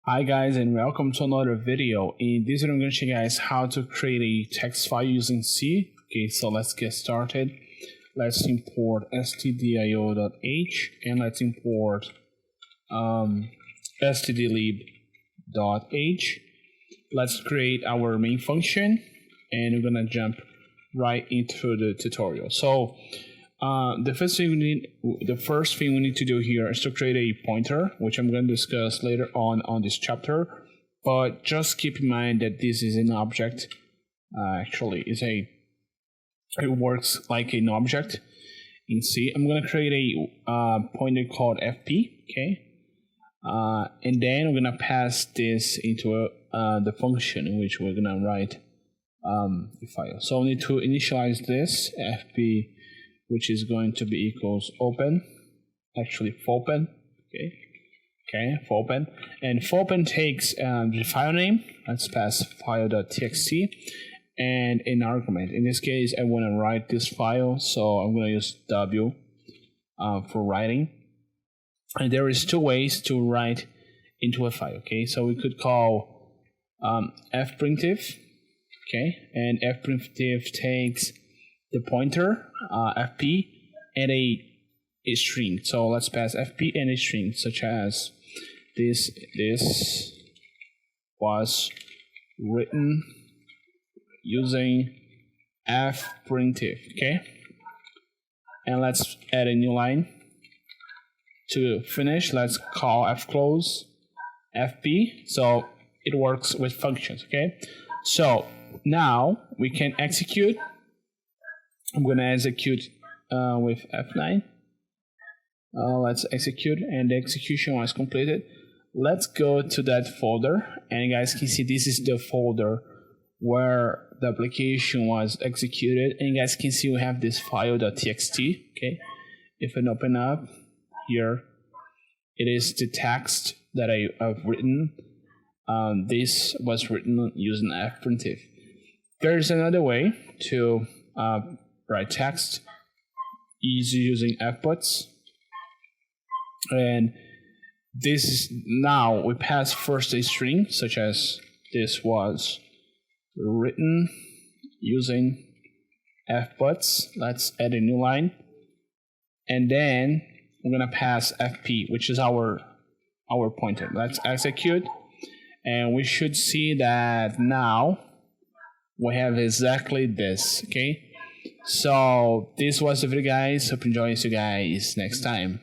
Hi guys, and welcome to another video. In this video I'm going to show you guys how to create a text file using C. Okay, so let's get started. Let's import stdio.h and let's import stdlib.h. Let's create our main function and we're going to jump right into the tutorial. So the first thing we need to do here is to create a pointer, which I'm going to discuss later on this chapter. But just keep in mind that this is an object. It works like an object in C. I'm going to create a pointer called fp, okay, and then we're going to pass this into the function in which we're going to write the file. So we need to initialize this fp, which is going to be equals fopen, fopen, and fopen takes the file name. Let's pass file.txt and an argument. In this case, I want to write this file, so I'm going to use W for writing. And there is two ways to write into a file. Okay, so we could call fprintf, okay, and fprintf takes the pointer fp and a string. So let's pass fp and a string, such as this was written using fprintf, okay, and let's add a new line. To finish, let's call fclose fp, so it works with functions. Okay, so now we can execute. I'm going to execute with F9. Let's execute, and the execution was completed. Let's go to that folder, and you guys can see this is the folder where the application was executed. And you guys can see we have this file.txt. Okay, if I open up here, it is the text that I've written. This was written using fprintf. There's another way to write text is using fputs, and this is now we pass first a string, such as this was written using fputs. Let's add a new line, and then we're gonna pass fp, which is our pointer. Let's execute, and we should see that now we have exactly this. Okay, so this was the video, guys. Hope you enjoy. See you guys next time.